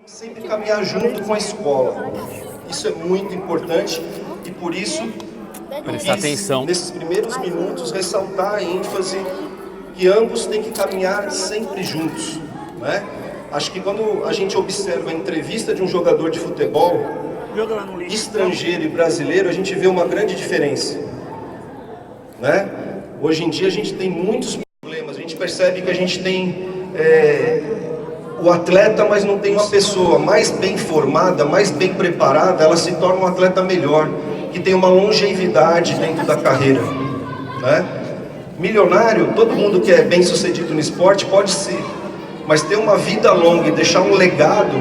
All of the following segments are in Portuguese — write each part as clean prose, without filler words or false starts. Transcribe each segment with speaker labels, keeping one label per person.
Speaker 1: Sempre caminhar junto com a escola. Isso é muito importante e por isso
Speaker 2: Prestar atenção.
Speaker 1: nesses primeiros minutos, ressaltar a ênfase que ambos têm que caminhar sempre juntos, né? Acho que quando a gente observa a entrevista de um jogador de futebol, estrangeiro e brasileiro, a gente vê uma grande diferença, né? Hoje em dia a gente tem muitos problemas, a gente percebe que a gente tem o atleta, mas não tem uma pessoa mais bem formada, mais bem preparada, ela se torna um atleta melhor, que tem uma longevidade dentro da carreira, né? Milionário, todo mundo que é bem sucedido no esporte pode ser, mas ter uma vida longa e deixar um legado,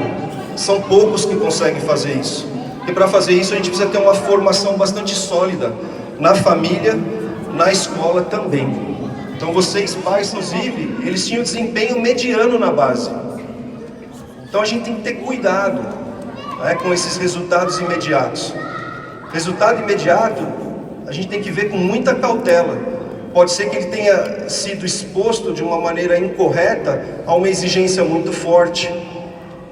Speaker 1: são poucos que conseguem fazer isso. E para fazer isso a gente precisa ter uma formação bastante sólida, na família, na escola também. Então vocês pais, inclusive, eles tinham desempenho mediano na base. Então a gente tem que ter cuidado, né, com esses resultados imediatos. Resultado imediato, a gente tem que ver com muita cautela. Pode ser que ele tenha sido exposto de uma maneira incorreta a uma exigência muito forte,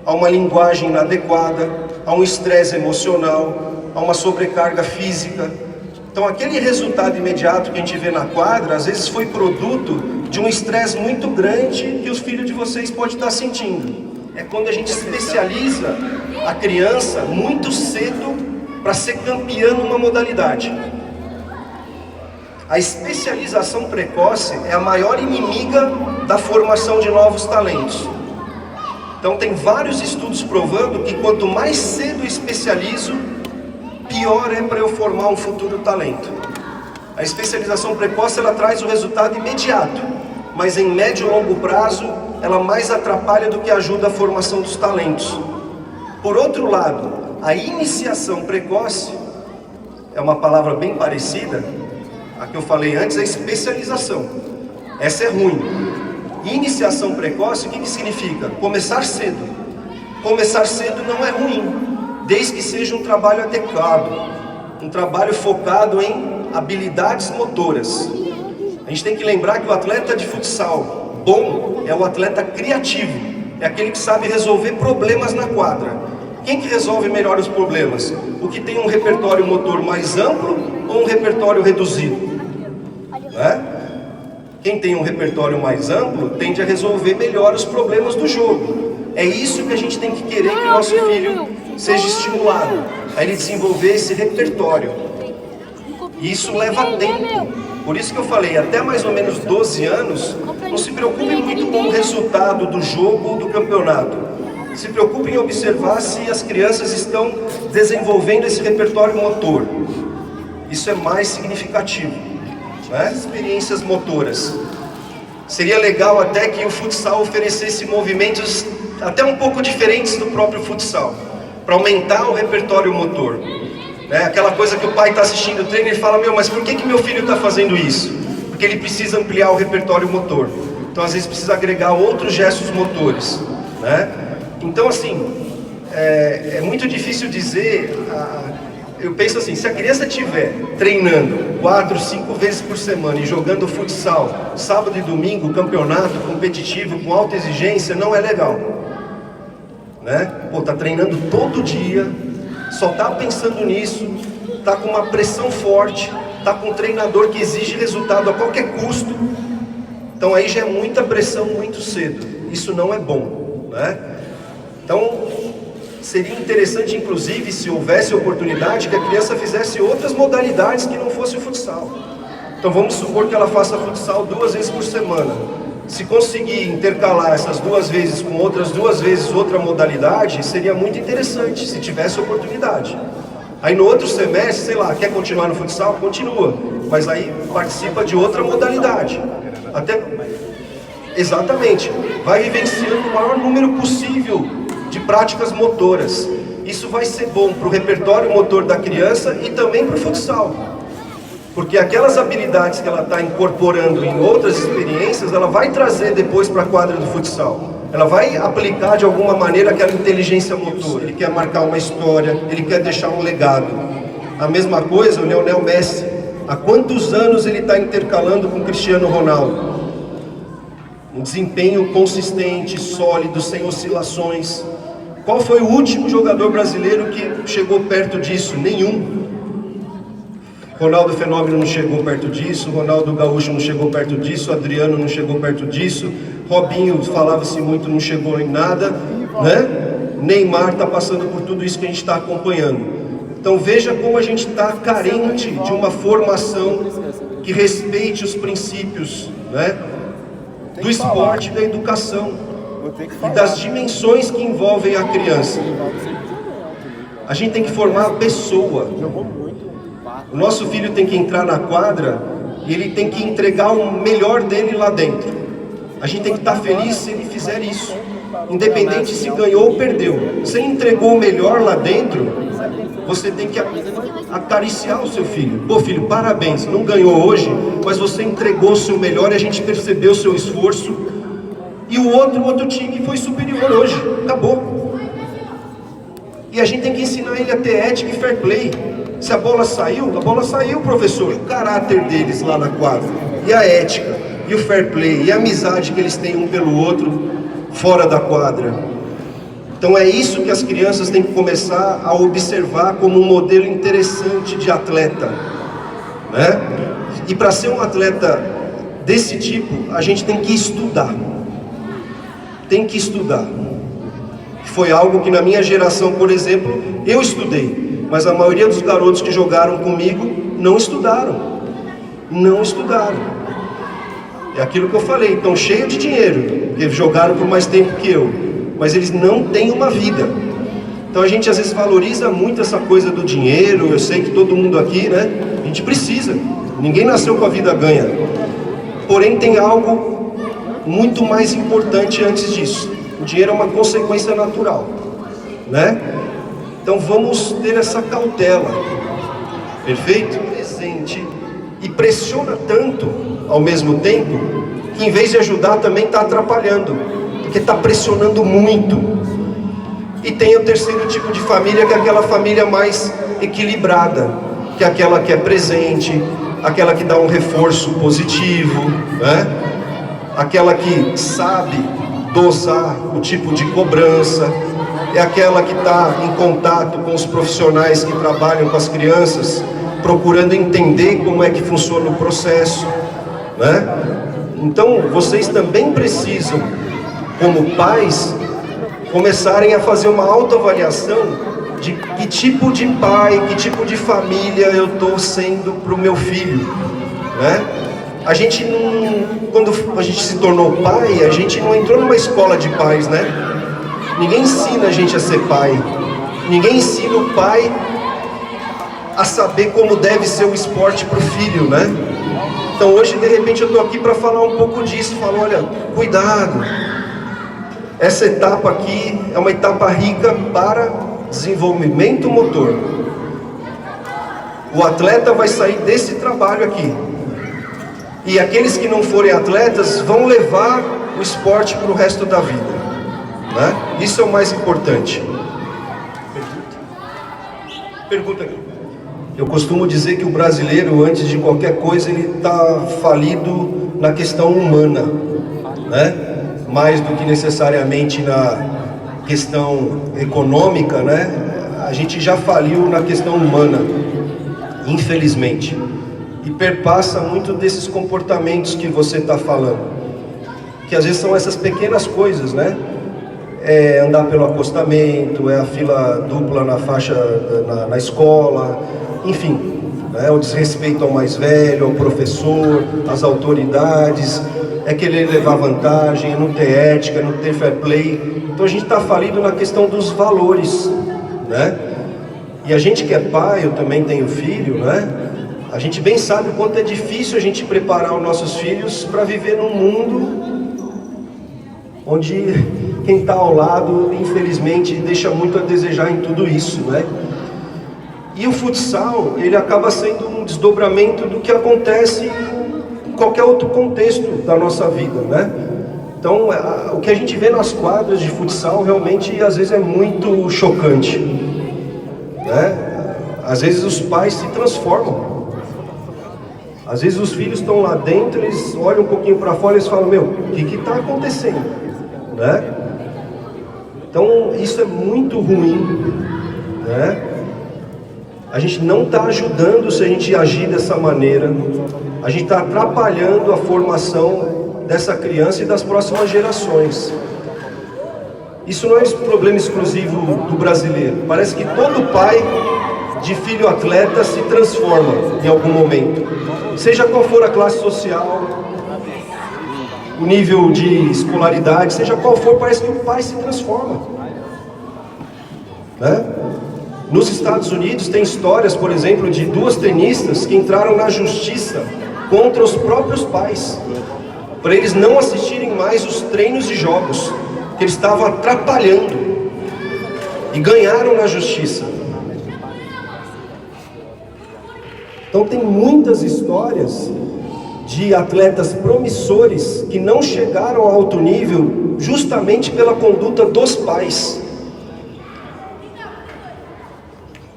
Speaker 1: a uma linguagem inadequada, a um estresse emocional, a uma sobrecarga física. Então aquele resultado imediato que a gente vê na quadra, às vezes foi produto de um estresse muito grande que os filhos de vocês podem estar sentindo. É quando a gente especializa a criança muito cedo para ser campeã numa modalidade. A especialização precoce é a maior inimiga da formação de novos talentos. Então tem vários estudos provando que quanto mais cedo eu especializo, pior é para eu formar um futuro talento. A especialização precoce ela traz o resultado imediato, mas em médio e longo prazo ela mais atrapalha do que ajuda a formação dos talentos. Por outro lado, a iniciação precoce é uma palavra bem parecida a que eu falei antes, a especialização. Essa é ruim. Iniciação precoce, o que significa? Começar cedo. Começar cedo não é ruim, desde que seja um trabalho adequado, um trabalho focado em habilidades motoras. A gente tem que lembrar que o atleta de futsal bom é o atleta criativo, é aquele que sabe resolver problemas na quadra. Quem que resolve melhor os problemas? O que tem um repertório motor mais amplo ou um repertório reduzido? Né? Quem tem um repertório mais amplo tende a resolver melhor os problemas do jogo. É isso que a gente tem que querer que o nosso filho seja estimulado, a ele desenvolver esse repertório. E isso leva tempo. Por isso que eu falei, até mais ou menos 12 anos, não se preocupe muito com o resultado do jogo ou do campeonato. Se preocupe em observar se as crianças estão desenvolvendo esse repertório motor. Isso é mais significativo, né? Experiências motoras. Seria legal até que o futsal oferecesse movimentos até um pouco diferentes do próprio futsal, para aumentar o repertório motor. Aquela coisa que o pai está assistindo o treino e fala, mas por que meu filho está fazendo isso? Porque ele precisa ampliar o repertório motor. Então às vezes precisa agregar outros gestos motores, né? Então assim, é muito difícil dizer, eu penso assim, se a criança estiver treinando 4, 5 vezes por semana e jogando futsal, sábado e domingo, campeonato competitivo com alta exigência, não é legal, né? Tá treinando todo dia, só tá pensando nisso, tá com uma pressão forte, tá com um treinador que exige resultado a qualquer custo. Então aí já é muita pressão muito cedo, isso não é bom, né? Então seria interessante, inclusive, se houvesse oportunidade, que a criança fizesse outras modalidades que não fosse o futsal. Então vamos supor que ela faça futsal 2 vezes por semana. Se conseguir intercalar essas 2 vezes com outras 2 vezes outra modalidade, seria muito interessante, se tivesse oportunidade. Aí no outro semestre, sei lá, quer continuar no futsal? Continua, mas aí participa de outra modalidade. Exatamente, vai vivenciando o maior número possível de práticas motoras. Isso vai ser bom para o repertório motor da criança e também para o futsal. Porque aquelas habilidades que ela está incorporando em outras experiências, ela vai trazer depois para a quadra do futsal. Ela vai aplicar de alguma maneira aquela inteligência motor. Ele quer marcar uma história, ele quer deixar um legado. A mesma coisa o Lionel Messi. Há quantos anos ele está intercalando com o Cristiano Ronaldo? Um desempenho consistente, sólido, sem oscilações. Qual foi o último jogador brasileiro que chegou perto disso? Nenhum. Ronaldo Fenômeno não chegou perto disso, Ronaldo Gaúcho não chegou perto disso, Adriano não chegou perto disso, Robinho, falava-se muito, não chegou em nada, né? Neymar está passando por tudo isso que a gente está acompanhando. Então veja como a gente está carente de uma formação que respeite os princípios, né, do esporte e da educação e das dimensões que envolvem a criança. A gente tem que formar a pessoa. O nosso filho tem que entrar na quadra e ele tem que entregar o melhor dele lá dentro. A gente tem que estar feliz se ele fizer isso, independente se ganhou ou perdeu. Se entregou o melhor lá dentro, você tem que acariciar o seu filho. Pô, filho, parabéns, não ganhou hoje, mas você entregou o seu melhor e a gente percebeu o seu esforço. E o outro time foi superior hoje, acabou. E a gente tem que ensinar ele a ter ética e fair play. Se a bola saiu, professor. E o caráter deles lá na quadra, e a ética, e o fair play, e a amizade que eles têm um pelo outro fora da quadra. Então é isso que as crianças têm que começar a observar como um modelo interessante de atleta, né? E para ser um atleta desse tipo, a gente tem que estudar. Tem que estudar. Foi algo que na minha geração, por exemplo, eu estudei. Mas a maioria dos garotos que jogaram comigo não estudaram. Não estudaram. É aquilo que eu falei, estão cheios de dinheiro, porque jogaram por mais tempo que eu. Mas eles não têm uma vida. Então a gente às vezes valoriza muito essa coisa do dinheiro. Eu sei que todo mundo aqui, né? A gente precisa. Ninguém nasceu com a vida ganha. Porém tem algo muito mais importante antes disso. O dinheiro é uma consequência natural, né? Então vamos ter essa cautela, perfeito? Presente. E pressiona tanto, ao mesmo tempo, que em vez de ajudar também está atrapalhando, porque está pressionando muito. E tem o terceiro tipo de família, que é aquela família mais equilibrada, que é aquela que é presente, aquela que dá um reforço positivo, né? Aquela que sabe dosar o tipo de cobrança, é aquela que está em contato com os profissionais que trabalham com as crianças, procurando entender como é que funciona o processo, né? Então, vocês também precisam, como pais, começarem a fazer uma autoavaliação de que tipo de pai, que tipo de família eu estou sendo para o meu filho, né? A gente não, quando a gente se tornou pai, a gente não entrou numa escola de pais, né? Ninguém ensina a gente a ser pai. Ninguém ensina o pai a saber como deve ser o esporte para o filho, né? Então hoje, de repente, eu estou aqui para falar um pouco disso. Falo, olha, cuidado. Essa etapa aqui é uma etapa rica para desenvolvimento motor. O atleta vai sair desse trabalho aqui. E aqueles que não forem atletas vão levar o esporte para o resto da vida, né? Isso é o mais importante. Pergunta aqui. Eu costumo dizer que o brasileiro, antes de qualquer coisa, ele está falido na questão humana, né? Mais do que necessariamente na questão econômica, né? A gente já faliu na questão humana, infelizmente. E perpassa muito desses comportamentos que você está falando, que às vezes são essas pequenas coisas, né? É andar pelo acostamento, é a fila dupla na faixa na escola, enfim, né? O desrespeito ao mais velho, ao professor, às autoridades, é querer levar vantagem, não ter ética, não ter fair play. Então a gente está falido na questão dos valores, né? E a gente que é pai, eu também tenho filho, né? A gente bem sabe o quanto é difícil a gente preparar os nossos filhos para viver num mundo onde quem está ao lado, infelizmente, deixa muito a desejar em tudo isso, né? E o futsal, ele acaba sendo um desdobramento do que acontece em qualquer outro contexto da nossa vida, né? Então, o que a gente vê nas quadras de futsal realmente, às vezes, é muito chocante, né? Às vezes os pais se transformam. Às vezes os filhos estão lá dentro, eles olham um pouquinho para fora e eles falam, meu, o que está acontecendo? Né? Então isso é muito ruim, né? A gente não está ajudando se a gente agir dessa maneira. A gente está atrapalhando a formação dessa criança e das próximas gerações. Isso não é um problema exclusivo do brasileiro. Parece que todo pai de filho atleta se transforma em algum momento. Seja qual for a classe social, o nível de escolaridade, seja qual for, parece que o pai se transforma, né? Nos Estados Unidos tem histórias, por exemplo, de 2 tenistas que entraram na justiça contra os próprios pais, para eles não assistirem mais os treinos de jogos, que eles estavam atrapalhando, e ganharam na justiça. Então tem muitas histórias de atletas promissores que não chegaram a alto nível justamente pela conduta dos pais.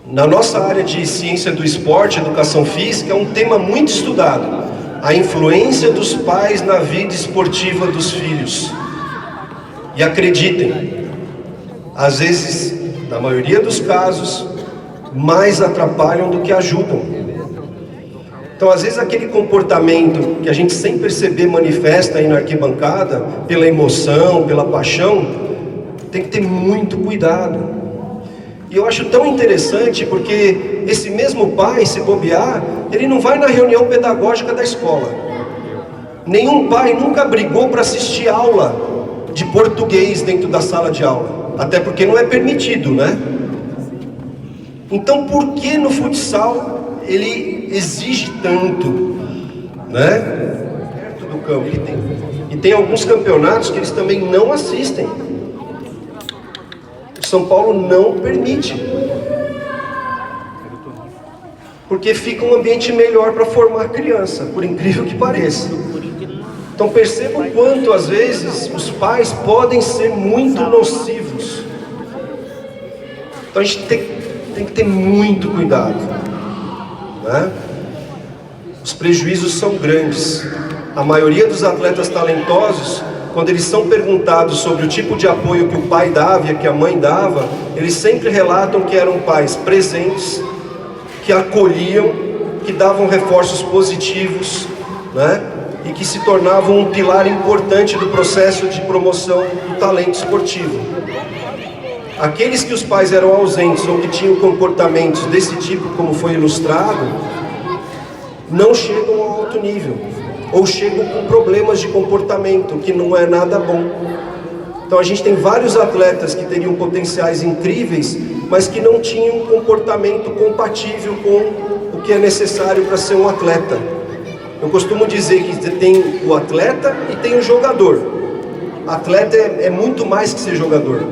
Speaker 1: Na nossa área de ciência do esporte, educação física, é um tema muito estudado: a influência dos pais na vida esportiva dos filhos. E acreditem, às vezes, na maioria dos casos, mais atrapalham do que ajudam. Então, às vezes, aquele comportamento que a gente sem perceber manifesta aí na arquibancada, pela emoção, pela paixão, tem que ter muito cuidado. E eu acho tão interessante porque esse mesmo pai, se bobear, ele não vai na reunião pedagógica da escola. Nenhum pai nunca brigou para assistir aula de português dentro da sala de aula, até porque não é permitido, né? Então por que no futsal ele exige tanto, né? Perto do campo. E tem alguns campeonatos que eles também não assistem. São Paulo não permite, porque fica um ambiente melhor para formar criança, por incrível que pareça. Então perceba o quanto às vezes os pais podem ser muito nocivos. Então a gente tem que ter muito cuidado, né? Os prejuízos são grandes. A maioria dos atletas talentosos, quando eles são perguntados sobre o tipo de apoio que o pai dava e que a mãe dava, eles sempre relatam que eram pais presentes, que acolhiam, que davam reforços positivos, né? E que se tornavam um pilar importante do processo de promoção do talento esportivo. Aqueles que os pais eram ausentes ou que tinham comportamentos desse tipo, como foi ilustrado, não chegam a alto nível, ou chegam com problemas de comportamento, que não é nada bom. Então a gente tem vários atletas que teriam potenciais incríveis, mas que não tinham um comportamento compatível com o que é necessário para ser um atleta. Eu costumo dizer que tem o atleta e tem o jogador. Atleta é muito mais que ser jogador.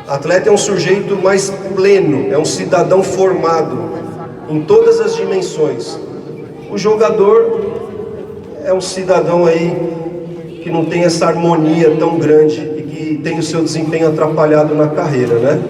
Speaker 1: Atleta é um sujeito mais pleno, é um cidadão formado em todas as dimensões. O jogador é um cidadão aí que não tem essa harmonia tão grande e que tem o seu desempenho atrapalhado na carreira, né?